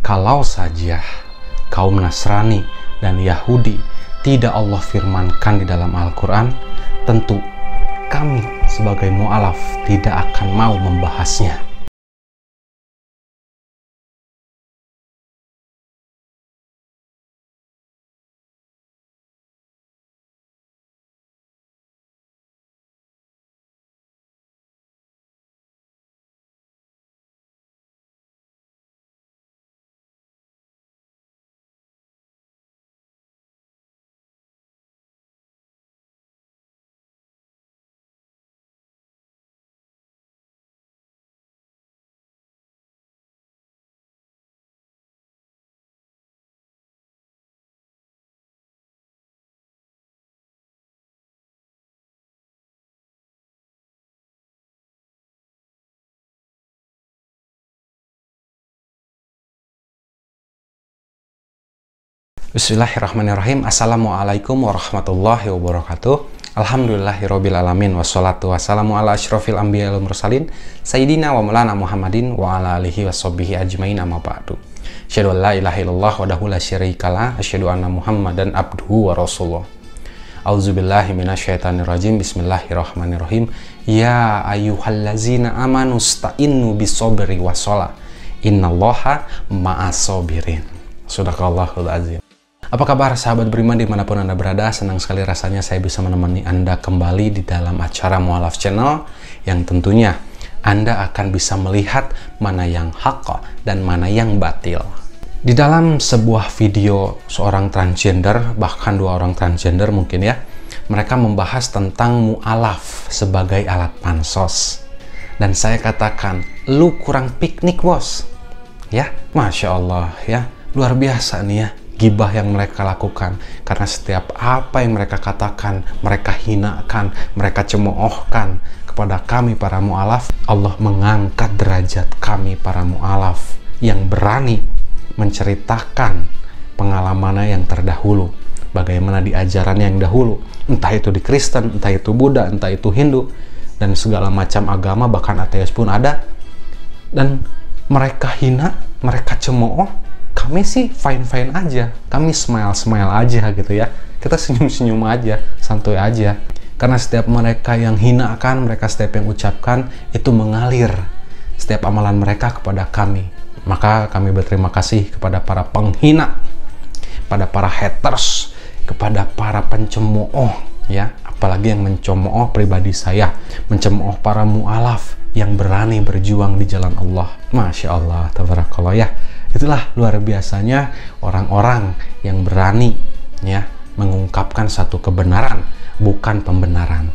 Kalau saja kaum Nasrani dan Yahudi tidak Allah firmankan di dalam Al-Quran, tentu kami sebagai mu'alaf tidak akan mau membahasnya. Bismillahirrahmanirrahim. Assalamualaikum warahmatullahi wabarakatuh. Alhamdulillahirabbil alamin wassalatu wassalamu ala asyrofil anbiya wal mursalin sayyidina wa maulana Muhammadin wa ala alihi washabbihi ajmain, amma ba'du. Asyhadu an la ilaha illallah wahdahu la syarikalah, asyhadu anna Muhammadan abduhu wa rasulullah. Auzubillahi minasyaitonir rajim. Bismillahirrahmanirrahim. Ya ayyuhallazina amanu sta'innu bisabri wassalah. Innallaha ma'as sabirin. Shadaqallahul azim. Apa kabar sahabat beriman dimanapun Anda berada? Senang sekali rasanya saya bisa menemani Anda kembali di dalam acara Mu'alaf Channel, yang tentunya Anda akan bisa melihat mana yang hak dan mana yang batil. Di dalam sebuah video seorang transgender, bahkan dua orang transgender mungkin ya, mereka membahas tentang mu'alaf sebagai alat pansos. Dan saya katakan, lu kurang piknik bos. Ya, Masya Allah ya, luar biasa nih ya gibah yang mereka lakukan, karena setiap apa yang mereka katakan, mereka hinakan, mereka cemoohkan kepada kami para mu'alaf. Allah mengangkat derajat kami para mu'alaf yang berani menceritakan pengalamannya yang terdahulu, bagaimana di ajaran yang dahulu, entah itu di Kristen, entah itu Buddha, entah itu Hindu, dan segala macam agama, bahkan ateis pun ada. Dan mereka hina, mereka cemooh, kami sih fine-fine aja, kami smile-smile aja gitu ya, kita senyum-senyum aja, santuy aja, karena setiap mereka yang hinakan, mereka setiap yang ucapkan itu mengalir setiap amalan mereka kepada kami. Maka kami berterima kasih kepada para penghina, pada para haters, kepada para pencemooh ya, apalagi yang mencemooh pribadi saya, mencemooh para mu'alaf yang berani berjuang di jalan Allah. Masya Allah, tabarakallah ya. Itulah luar biasanya orang-orang yang berani ya mengungkapkan satu kebenaran, bukan pembenaran.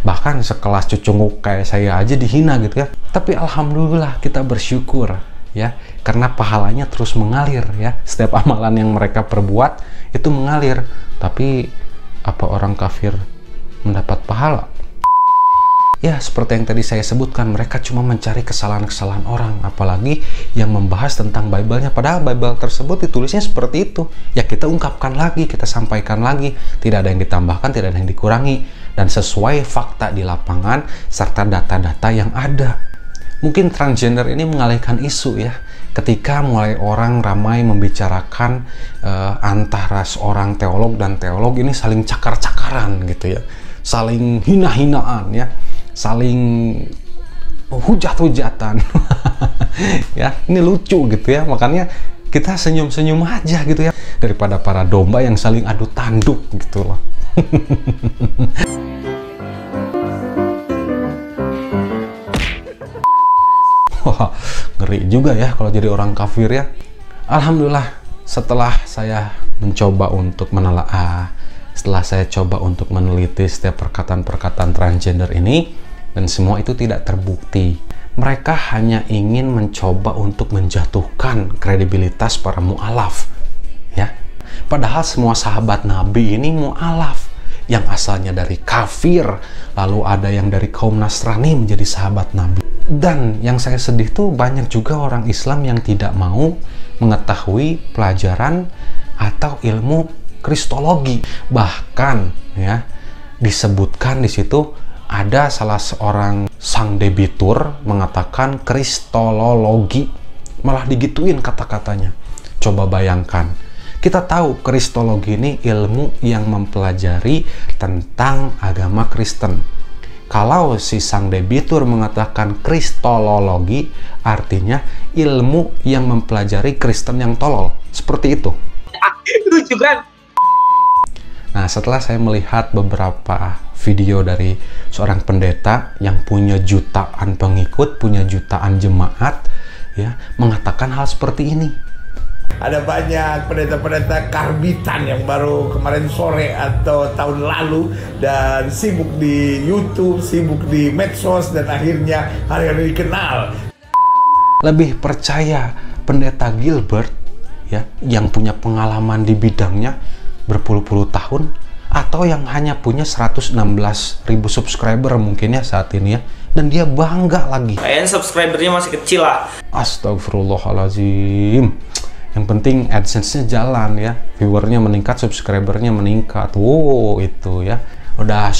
Bahkan sekelas cucunguk kayak saya aja dihina gitu ya. Tapi alhamdulillah kita bersyukur ya, karena pahalanya terus mengalir ya. Setiap amalan yang mereka perbuat itu mengalir. Tapi apa orang kafir mendapat pahala? Ya, seperti yang tadi saya sebutkan, mereka cuma mencari kesalahan-kesalahan orang, apalagi yang membahas tentang Bible-nya, padahal Bible tersebut ditulisnya seperti itu. Ya, kita ungkapkan lagi, kita sampaikan lagi, tidak ada yang ditambahkan, tidak ada yang dikurangi, dan sesuai fakta di lapangan, serta data-data yang ada. Mungkin transgender ini mengalihkan isu ya, ketika mulai orang ramai membicarakan antara seorang teolog dan teolog ini saling cakar-cakaran gitu ya, saling hina-hinaan ya, saling hujat-hujatan. Ya, ini lucu gitu ya, makanya kita senyum-senyum aja gitu ya, daripada para domba yang saling adu tanduk gitu loh. Wah, ngeri juga ya kalau jadi orang kafir ya. Alhamdulillah, setelah saya mencoba untuk menelaah, setelah saya coba untuk meneliti setiap perkataan-perkataan transgender ini, dan semua itu tidak terbukti. Mereka hanya ingin mencoba untuk menjatuhkan kredibilitas para mu'alaf ya. Padahal semua sahabat Nabi ini mu'alaf, yang asalnya dari kafir, lalu ada yang dari kaum Nasrani menjadi sahabat Nabi. Dan yang saya sedih tuh banyak juga orang Islam yang tidak mau mengetahui pelajaran atau ilmu kristologi. Bahkan ya disebutkan di situ ada salah seorang sang debitur mengatakan kristologi malah digituin kata-katanya. Coba bayangkan, kita tahu kristologi ini ilmu yang mempelajari tentang agama Kristen. Kalau si sang debitur mengatakan kristolologi, artinya ilmu yang mempelajari Kristen yang tolol. Seperti itu. Lucu kan? Nah, setelah saya melihat beberapa video dari seorang pendeta yang punya jutaan pengikut, punya jutaan jemaat, ya, mengatakan hal seperti ini. Ada banyak pendeta-pendeta karbitan yang baru kemarin sore atau tahun lalu dan sibuk di YouTube, sibuk di medsos, dan akhirnya hari-hari dikenal. Lebih percaya pendeta Gilbert, ya, yang punya pengalaman di bidangnya berpuluh-puluh tahun, atau yang hanya punya 116.000 subscriber mungkin ya saat ini ya, dan dia bangga lagi. Kayaknya subscribernya masih kecil lah. Astagfirullahaladzim. Yang penting AdSense-nya jalan ya, viewernya meningkat, subscribernya meningkat. Wow, itu ya. Udah,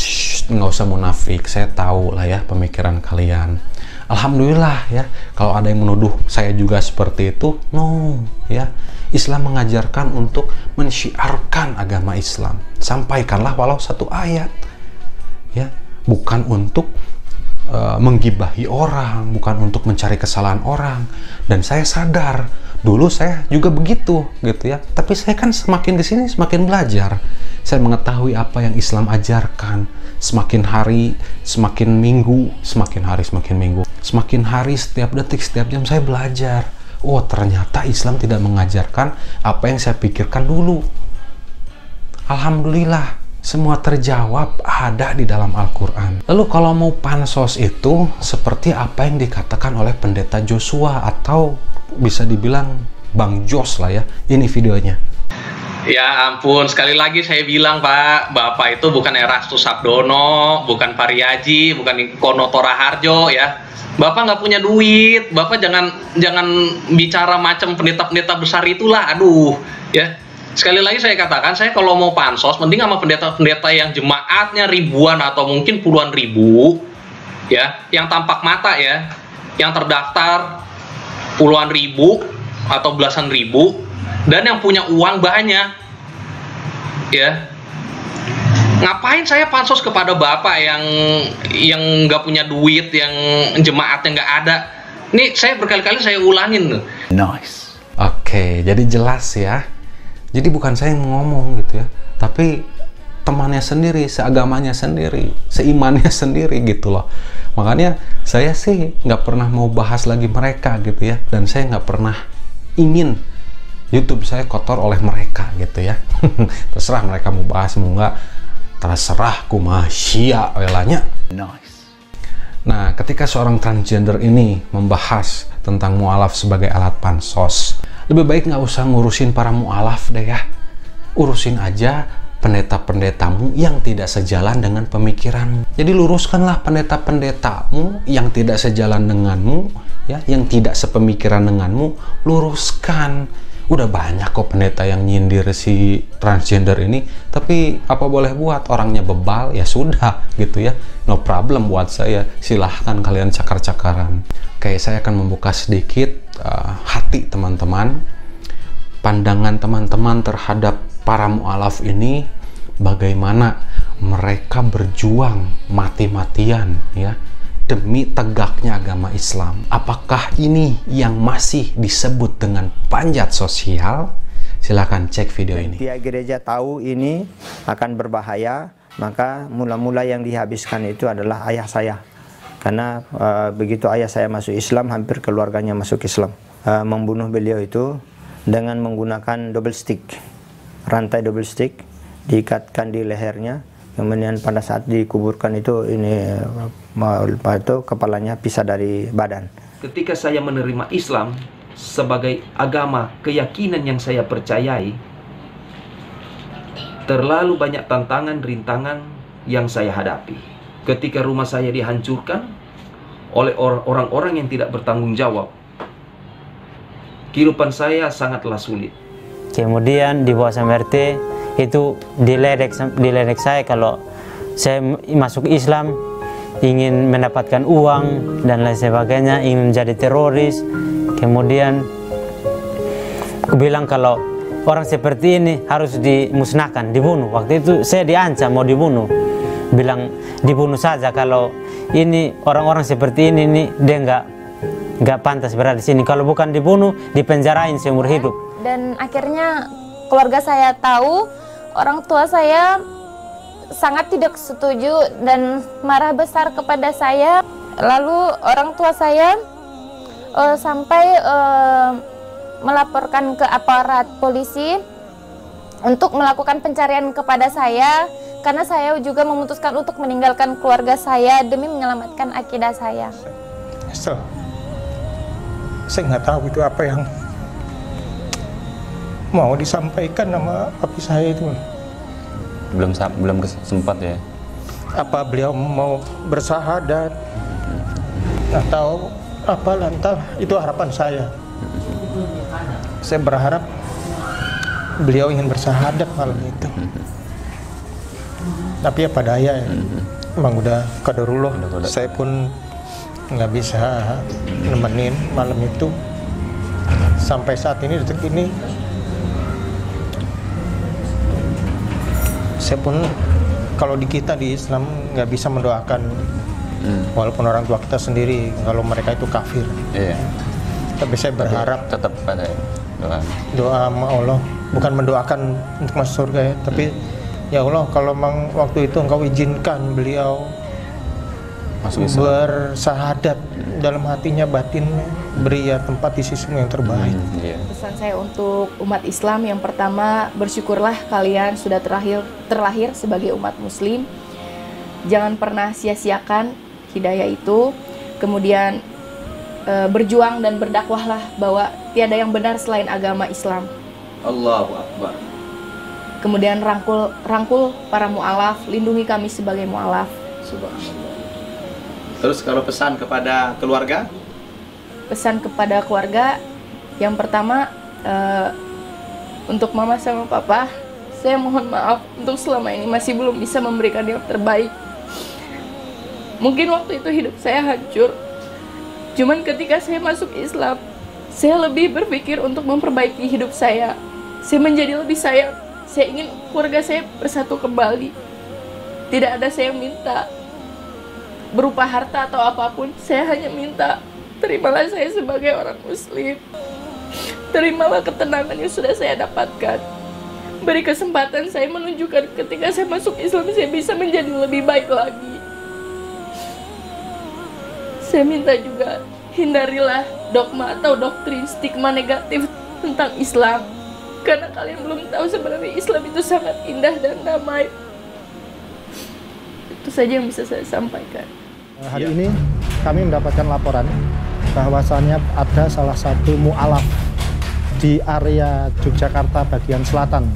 nggak usah munafik, saya tahu lah ya pemikiran kalian. Alhamdulillah ya, kalau ada yang menuduh saya juga seperti itu, no ya. Islam mengajarkan untuk mensyiarkan agama Islam. Sampaikanlah walau satu ayat, ya, bukan untuk menggibahi orang, bukan untuk mencari kesalahan orang. Dan saya sadar dulu saya juga begitu gitu ya, tapi saya kan semakin kesini semakin belajar. Saya mengetahui apa yang Islam ajarkan. Semakin hari, semakin minggu, semakin hari, semakin minggu, semakin hari, setiap detik, setiap jam saya belajar. Oh, ternyata Islam tidak mengajarkan apa yang saya pikirkan dulu. Alhamdulillah, semua terjawab ada di dalam Al-Quran. Lalu kalau mau pansos itu seperti apa yang dikatakan oleh pendeta Joshua, atau bisa dibilang Bang Jos lah ya. Ini videonya. Ya ampun, sekali lagi saya bilang Pak, Bapak itu bukan Erastus Sabdono, bukan Pariaji, bukan Konotora Harjo ya. Bapak nggak punya duit, Bapak jangan bicara macam pendeta-pendeta besar itulah, aduh ya. Sekali lagi saya katakan, saya kalau mau pansos, mending sama pendeta-pendeta yang jemaatnya ribuan atau mungkin puluhan ribu, ya, yang tampak mata ya, yang terdaftar puluhan ribu atau belasan ribu, dan yang punya uang banyak, ya. Ngapain saya pansos kepada Bapak yang nggak punya duit, yang jemaatnya nggak ada? Ini saya berkali-kali saya ulangin. Nice. Oke, jadi jelas ya. Jadi bukan saya yang ngomong gitu ya, tapi temannya sendiri, seagamanya sendiri, seimannya sendiri gitu loh. Makanya saya sih nggak pernah mau bahas lagi mereka gitu ya, dan saya nggak pernah ingin YouTube saya kotor oleh mereka gitu ya. Terserah mereka mau bahas mau nggak, terserah kumaha welanya. Nice. Nah, ketika seorang transgender ini membahas tentang mu'alaf sebagai alat pansos, lebih baik nggak usah ngurusin para mu'alaf deh ya. Urusin aja pendeta-pendetamu yang tidak sejalan dengan pemikiranmu. Jadi luruskanlah pendeta-pendetamu yang tidak sejalan denganmu, ya, yang tidak sepemikiran denganmu, luruskan. Udah banyak kok pendeta yang nyindir si transgender ini, tapi apa boleh buat, orangnya bebal, ya sudah gitu ya. No problem buat saya, silahkan kalian cakar-cakaran. Oke, saya akan membuka sedikit hati teman-teman, pandangan teman-teman terhadap para mu'alaf ini, bagaimana mereka berjuang mati-matian ya demi tegaknya agama Islam. Apakah ini yang masih disebut dengan panjat sosial? Silahkan cek video ini. Pihak gereja tahu ini akan berbahaya, maka mula-mula yang dihabiskan itu adalah ayah saya. Karena begitu ayah saya masuk Islam, hampir keluarganya masuk Islam. Membunuh beliau itu dengan menggunakan double stick, rantai double stick, diikatkan di lehernya. Kemudian pada saat dikuburkan itu kepalanya pisah dari badan. Ketika saya menerima Islam sebagai agama keyakinan yang saya percayai, terlalu banyak tantangan, rintangan yang saya hadapi. Ketika rumah saya dihancurkan oleh orang-orang yang tidak bertanggung jawab, kehidupan saya sangatlah sulit. Kemudian di bawah MRT itu diledek saya kalau saya masuk Islam ingin mendapatkan uang dan lain sebagainya, ingin menjadi teroris. Kemudian bilang kalau orang seperti ini harus dimusnahkan, dibunuh. Waktu itu saya diancam mau dibunuh, bilang dibunuh saja kalau ini orang-orang seperti ini dia nggak pantas berada di sini. Kalau bukan dibunuh, dipenjarain seumur hidup. Dan akhirnya keluarga saya tahu, orang tua saya sangat tidak setuju dan marah besar kepada saya. Lalu orang tua saya sampai melaporkan ke aparat polisi untuk melakukan pencarian kepada saya, karena saya juga memutuskan untuk meninggalkan keluarga saya demi menyelamatkan akidah saya. Saya nggak tahu itu apa yang mau disampaikan sama papi saya itu. Belum sempat ya. Apa beliau mau bersahadat atau apa, lantas itu harapan saya. Saya berharap beliau ingin bersahadat malam itu. Tapi ya pada ya, emang udah qadarullah. Saya pun nggak bisa nemenin malam itu. Sampai saat ini, detik ini, saya pun kalau di kita di Islam nggak bisa mendoakan, walaupun orang tua kita sendiri kalau mereka itu kafir. Iya. Tapi saya berharap tetap pada doa sama Allah, bukan mendoakan untuk masuk surga ya, tapi ya Allah, kalau memang waktu itu Engkau izinkan beliau bersahadat dalam hatinya, batinnya, beri ya tempat di sisimu yang terbaik. Pesan saya untuk umat Islam yang pertama, bersyukurlah kalian sudah terlahir sebagai umat Muslim. Jangan pernah sia-siakan hidayah itu. Kemudian berjuang dan berdakwahlah bahwa tiada yang benar selain agama Islam. Allahu Akbar. Kemudian rangkul para mu'alaf, lindungi kami sebagai mu'alaf. Subhanallah. Terus kalau pesan kepada keluarga? Pesan kepada keluarga, yang pertama untuk mama sama papa, saya mohon maaf untuk selama ini masih belum bisa memberikan yang terbaik. Mungkin waktu itu hidup saya hancur. Cuman ketika saya masuk Islam, saya lebih berpikir untuk memperbaiki hidup saya. Saya menjadi lebih sayang. Saya ingin keluarga saya bersatu kembali. Tidak ada saya minta berupa harta atau apapun. Saya hanya minta, terimalah saya sebagai orang Muslim. Terimalah ketenangan yang sudah saya dapatkan. Beri kesempatan saya menunjukkan ketika saya masuk Islam, saya bisa menjadi lebih baik lagi. Saya minta juga, hindarilah dogma atau doktrin stigma negatif tentang Islam. Karena kalian belum tahu sebenarnya Islam itu sangat indah dan damai. Itu saja yang bisa saya sampaikan. Hari ini kami mendapatkan laporan bahwasannya ada salah satu mu'alaf di area Yogyakarta bagian selatan,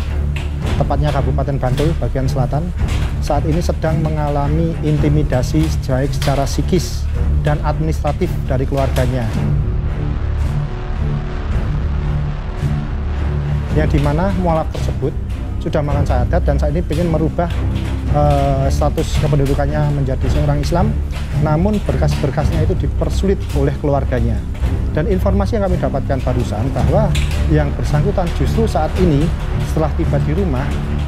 tepatnya Kabupaten Bantul bagian selatan, saat ini sedang mengalami intimidasi baik secara psikis dan administratif dari keluarganya. Yang dimana mu'alaf tersebut sudah melakukan syahadat dan saat ini ingin merubah status kependudukannya menjadi seorang Islam, namun berkas-berkasnya itu dipersulit oleh keluarganya. Dan informasi yang kami dapatkan barusan bahwa yang bersangkutan justru saat ini setelah tiba di rumah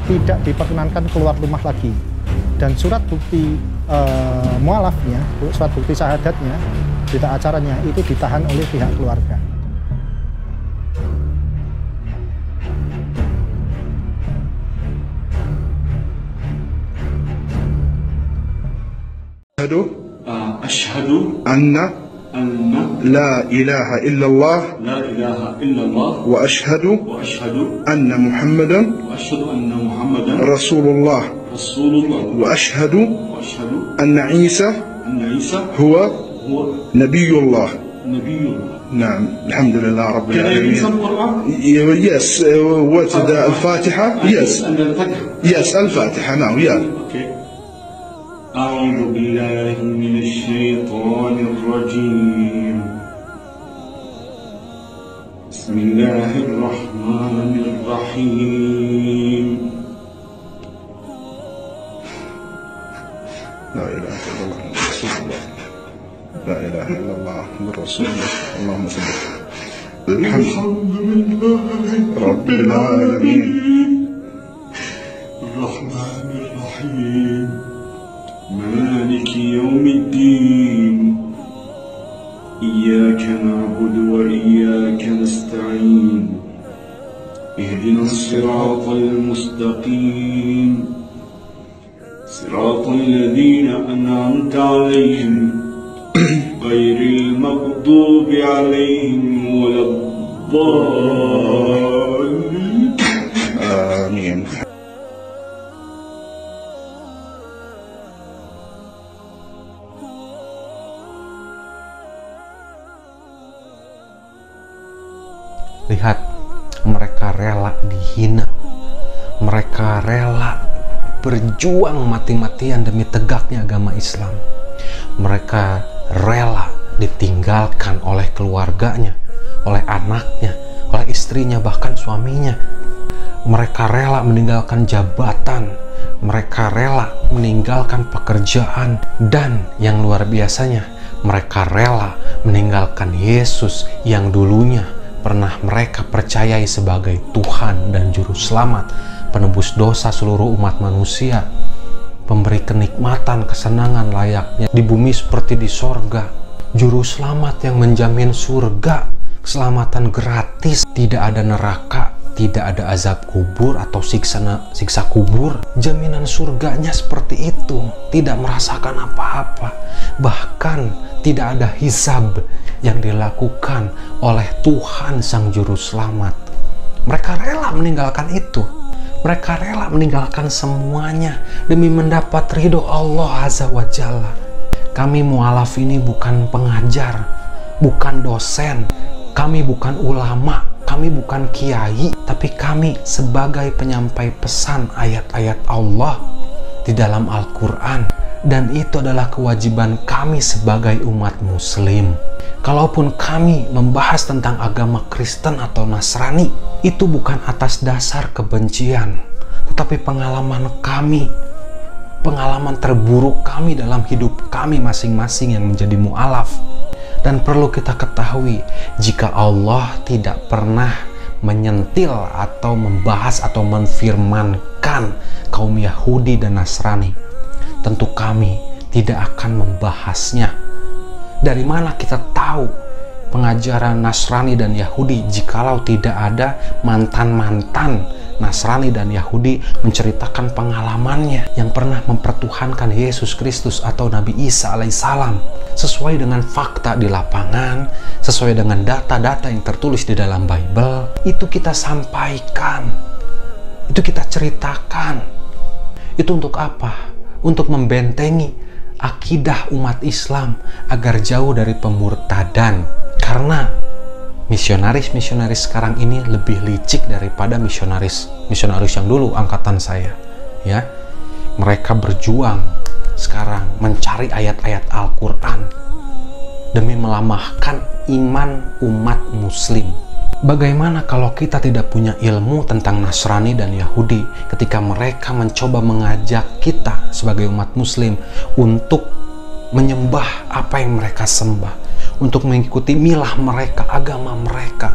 tidak diperkenankan keluar rumah lagi, dan surat bukti mu'alafnya, surat bukti syahadatnya, berita acaranya itu ditahan oleh pihak keluarga. أشهد أن لا إله إلا الله وأشهد أن محمدا رسول الله وأشهد أن عيسى هو نبي الله. نعم الحمد لله رب العالمين. Yes, what the الفاتحة? Yes, الفاتحة. نعم yeah. أعوذ بالله من الشيطان الرجيم. بسم الله الرحمن الرحيم. لا إله إلا الله رسول الله. لا إله إلا الله محمد رسول الله. اللهم صل Alhamdulillah Rabbil Alamin. Rahmanir Rahim. Maliki Yawmiddin. Iyyaka na'budu wa iyyaka nasta'in. Ihdinas siratal mustaqim. Siratal ladzina an'amta 'alaihim ghairil maghdubi 'alaihim waladdallin. Amin. Lihat, mereka rela dihina, mereka rela berjuang mati-matian demi tegaknya agama Islam. Mereka rela ditinggalkan oleh keluarganya, oleh anaknya, oleh istrinya, bahkan suaminya. Mereka rela meninggalkan jabatan, mereka rela meninggalkan pekerjaan, dan yang luar biasanya, mereka rela meninggalkan Yesus yang dulunya pernah mereka percayai sebagai Tuhan dan Juru Selamat, penebus dosa seluruh umat manusia, pemberi kenikmatan, kesenangan layaknya di bumi seperti di sorga, Juru Selamat yang menjamin surga, keselamatan gratis, tidak ada neraka, tidak ada azab kubur atau siksa kubur. Jaminan surganya seperti itu, tidak merasakan apa-apa, bahkan tidak ada hisab yang dilakukan oleh Tuhan Sang Juru Selamat. Mereka rela meninggalkan itu. Mereka rela meninggalkan semuanya demi mendapat ridho Allah Azza wa Jalla. Kami mu'alaf ini bukan pengajar, bukan dosen, kami bukan ulama, kami bukan kiai, tapi kami sebagai penyampai pesan ayat-ayat Allah di dalam Al-Quran. Dan itu adalah kewajiban kami sebagai umat muslim. Kalaupun kami membahas tentang agama Kristen atau Nasrani, itu bukan atas dasar kebencian, tetapi pengalaman kami, pengalaman terburuk kami dalam hidup kami masing-masing yang menjadi mu'alaf. Dan perlu kita ketahui, jika Allah tidak pernah menyentil atau membahas atau menfirmankan kaum Yahudi dan Nasrani, tentu kami tidak akan membahasnya. Dari mana kita tahu pengajaran Nasrani dan Yahudi jikalau tidak ada mantan-mantan Nasrani dan Yahudi menceritakan pengalamannya yang pernah mempertuhankan Yesus Kristus atau Nabi Isa alaihissalam sesuai dengan fakta di lapangan, sesuai dengan data-data yang tertulis di dalam Bible. Itu kita sampaikan, itu kita ceritakan. Itu untuk apa? Untuk membentengi akidah umat Islam agar jauh dari pemurtadan. Karena misionaris-misionaris sekarang ini lebih licik daripada misionaris yang dulu angkatan saya, ya. Mereka berjuang sekarang mencari ayat-ayat Al-Quran demi melamahkan iman umat muslim. Bagaimana kalau kita tidak punya ilmu tentang Nasrani dan Yahudi ketika mereka mencoba mengajak kita sebagai umat muslim untuk menyembah apa yang mereka sembah, untuk mengikuti milah mereka, agama mereka?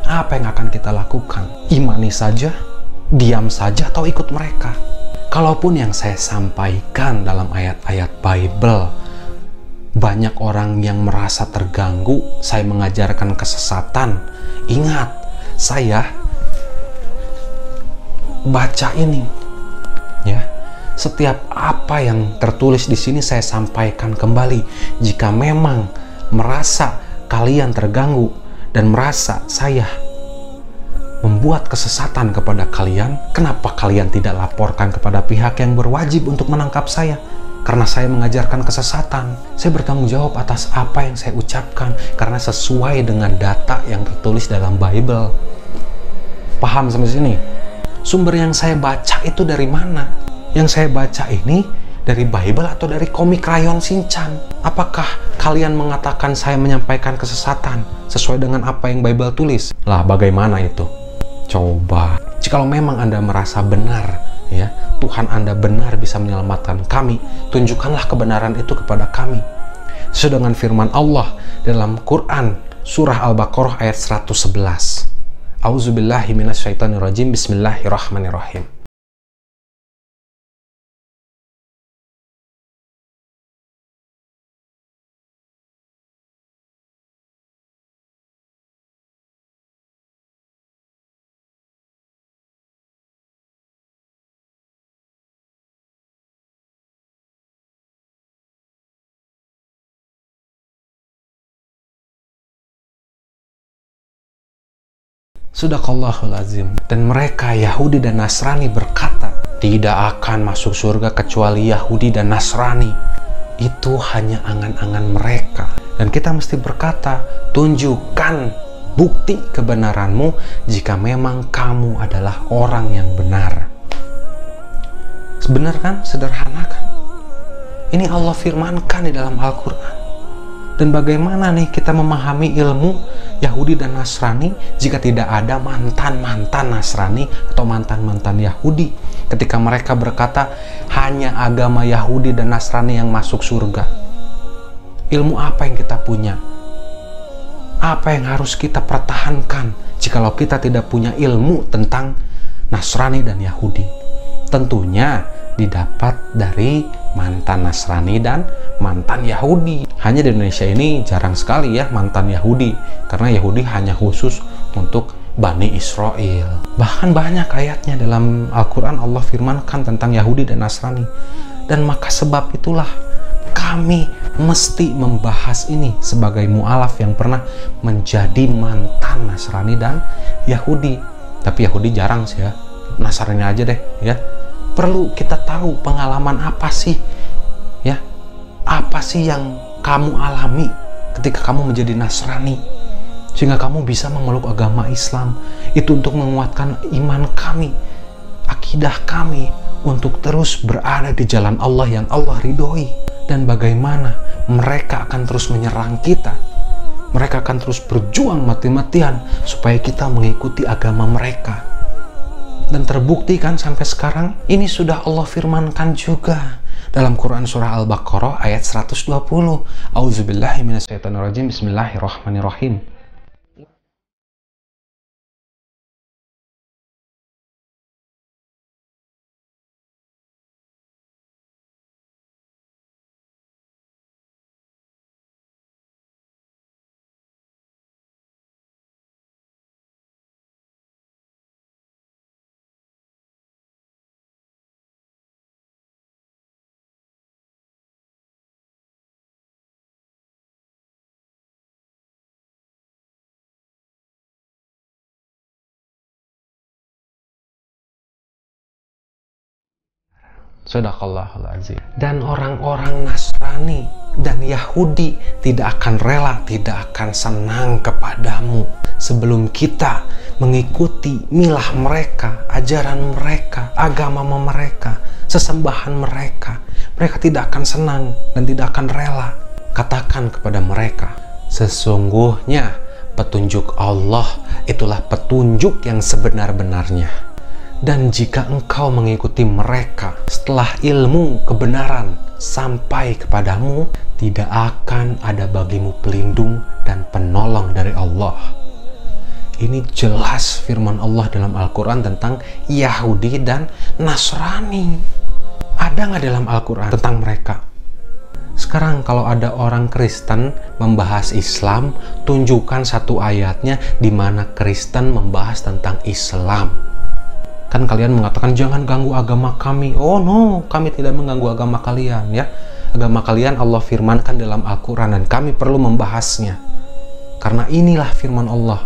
Apa yang akan kita lakukan? Imani saja, diam saja, atau ikut mereka? Kalaupun yang saya sampaikan dalam ayat-ayat Bible, banyak orang yang merasa terganggu saya mengajarkan kesesatan. Ingat, saya baca ini, ya. Setiap apa yang tertulis di sini saya sampaikan kembali. Jika memang merasa kalian terganggu dan merasa saya membuat kesesatan kepada kalian, kenapa kalian tidak laporkan kepada pihak yang berwajib untuk menangkap saya? Karena saya mengajarkan kesesatan. Saya bertanggung jawab atas apa yang saya ucapkan karena sesuai dengan data yang tertulis dalam Bible. Paham sampai sini? Sumber yang saya baca itu dari mana? Yang saya baca ini dari Bible atau dari komik rayon Shinchan? Apakah kalian mengatakan saya menyampaikan kesesatan sesuai dengan apa yang Bible tulis? Lah, bagaimana itu? Coba, jikalau memang Anda merasa benar, ya, Tuhan Anda benar bisa menyelamatkan kami, tunjukkanlah kebenaran itu kepada kami. Sesuai dengan firman Allah dalam Quran surah Al-Baqarah ayat 111. Auzubillahi minasyaitonirrajim. Bismillahirrahmanirrahim. Sadaqallahul azim. Dan mereka Yahudi dan Nasrani berkata, tidak akan masuk surga kecuali Yahudi dan Nasrani. Itu hanya angan-angan mereka. Dan kita mesti berkata, tunjukkan bukti kebenaranmu jika memang kamu adalah orang yang benar. Benar kan? Sederhana kan? Ini Allah firmankan di dalam Al-Quran. Dan bagaimana nih kita memahami ilmu Yahudi dan Nasrani jika tidak ada mantan-mantan Nasrani atau mantan-mantan Yahudi? Ketika mereka berkata hanya agama Yahudi dan Nasrani yang masuk surga. Ilmu apa yang kita punya? Apa yang harus kita pertahankan jikalau kita tidak punya ilmu tentang Nasrani dan Yahudi? Tentunya didapat dari mantan Nasrani dan mantan Yahudi. Hanya di Indonesia ini jarang sekali ya mantan Yahudi, karena Yahudi hanya khusus untuk Bani Israel. Bahkan banyak ayatnya dalam Al-Quran Allah firmankan tentang Yahudi dan Nasrani. Dan maka sebab itulah kami mesti membahas ini sebagai mu'alaf yang pernah menjadi mantan Nasrani dan Yahudi. Tapi Yahudi jarang sih ya, Nasrani aja deh ya. Perlu kita tahu pengalaman apa sih ya, apa sih yang kamu alami ketika kamu menjadi Nasrani sehingga kamu bisa memeluk agama Islam. Itu untuk menguatkan iman kami, akidah kami, untuk terus berada di jalan Allah yang Allah ridhoi. Dan bagaimana mereka akan terus menyerang kita, mereka akan terus berjuang mati-matian supaya kita mengikuti agama mereka. Dan terbukti kan sampai sekarang ini sudah Allah firmankan juga dalam Quran surah Al-Baqarah ayat 120. Auzubillahi minasyaitonirrajim. Bismillahirrahmanirrahim. Sadaqallahul azim. Dan orang-orang Nasrani dan Yahudi tidak akan rela, tidak akan senang kepadamu sebelum kita mengikuti milah mereka, ajaran mereka, agama mereka, sesembahan mereka. Mereka tidak akan senang dan tidak akan rela. Katakan kepada mereka, sesungguhnya petunjuk Allah itulah petunjuk yang sebenar-benarnya. Dan jika engkau mengikuti mereka setelah ilmu kebenaran sampai kepadamu, tidak akan ada bagimu pelindung dan penolong dari Allah. Ini jelas firman Allah dalam Al-Quran tentang Yahudi dan Nasrani. Ada nggak dalam Al-Quran tentang mereka? Sekarang kalau ada orang Kristen membahas Islam, tunjukkan satu ayatnya di mana Kristen membahas tentang Islam. Kan kalian mengatakan jangan ganggu agama kami. Oh no, kami tidak mengganggu agama kalian ya. Agama kalian Allah firmankan dalam Al-Quran dan kami perlu membahasnya. Karena inilah firman Allah.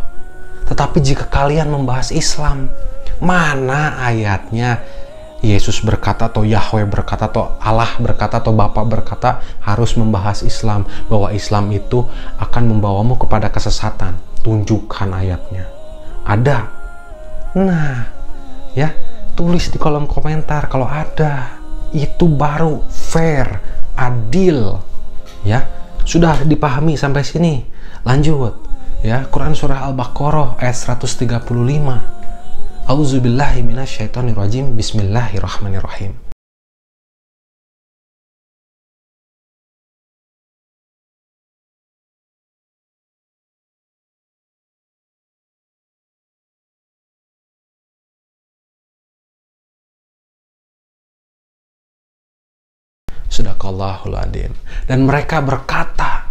Tetapi jika kalian membahas Islam, mana ayatnya Yesus berkata atau Yahweh berkata atau Allah berkata atau Bapa berkata harus membahas Islam, bahwa Islam itu akan membawamu kepada kesesatan? Tunjukkan ayatnya. Ada. Nah, ya, tulis di kolom komentar kalau ada. Itu baru fair, adil. Ya, sudah dipahami sampai sini. Lanjut. Ya, Quran surah Al-Baqarah ayat 135. Auzubillahi minasyaitonirrajim. Bismillahirrahmanirrahim. Sadaqallahul adzim. Dan mereka berkata,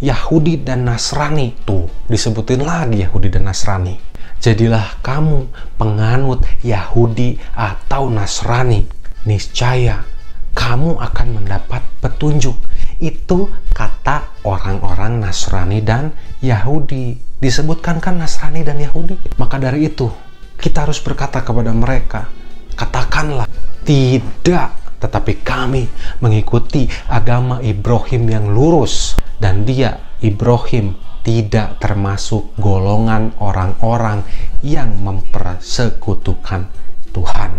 Yahudi dan Nasrani, tuh disebutin lagi Yahudi dan Nasrani. Jadilah kamu penganut Yahudi atau Nasrani, niscaya kamu akan mendapat petunjuk. Itu kata orang-orang Nasrani dan Yahudi. Disebutkan kan Nasrani dan Yahudi. Maka dari itu kita harus berkata kepada mereka, katakanlah, tidak, tetapi kami mengikuti agama Ibrahim yang lurus, dan dia, Ibrahim, tidak termasuk golongan orang-orang yang mempersekutukan Tuhan.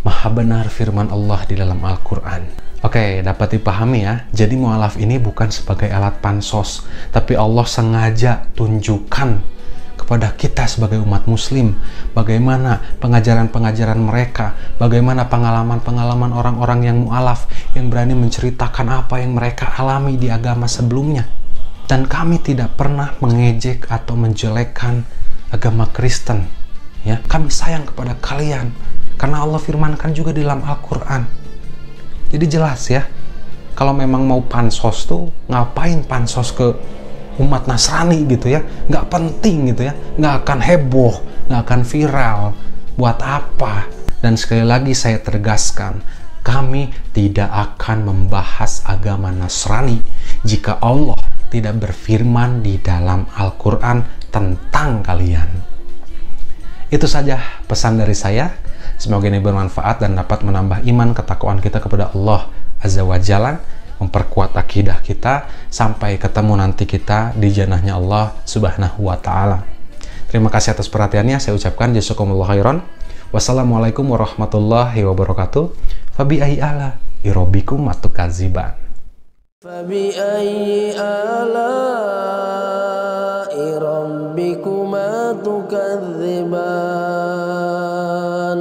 Maha benar firman Allah di dalam Al-Quran. Oke, dapat dipahami ya. Jadi mu'alaf ini bukan sebagai alat pansos, tapi Allah sengaja tunjukkan kepada kita sebagai umat muslim bagaimana pengajaran-pengajaran mereka, bagaimana pengalaman-pengalaman orang-orang yang mu'alaf yang berani menceritakan apa yang mereka alami di agama sebelumnya. Dan kami tidak pernah mengejek atau menjelekkan agama Kristen. Ya, kami sayang kepada kalian karena Allah firmankan juga di dalam Al-Quran. Jadi jelas ya, kalau memang mau pansos tuh ngapain pansos ke umat Nasrani gitu ya, nggak penting gitu ya, nggak akan heboh, nggak akan viral, buat apa? Dan sekali lagi saya tegaskan, kami tidak akan membahas agama Nasrani jika Allah tidak berfirman di dalam Al-Quran tentang kalian. Itu saja pesan dari saya. Semoga ini bermanfaat dan dapat menambah iman ketakwaan kita kepada Allah Azza wa Jalla, memperkuat akidah kita sampai ketemu nanti kita di jannahnya Allah Subhanahu wa Ta'ala. Terima kasih atas perhatiannya. Saya ucapkan jazakumullah khairan. Wassalamualaikum warahmatullahi wabarakatuh. Fabi ayyi ala rabbikum atukadziban. Fabi ayyi ala rabbikum atukadziban.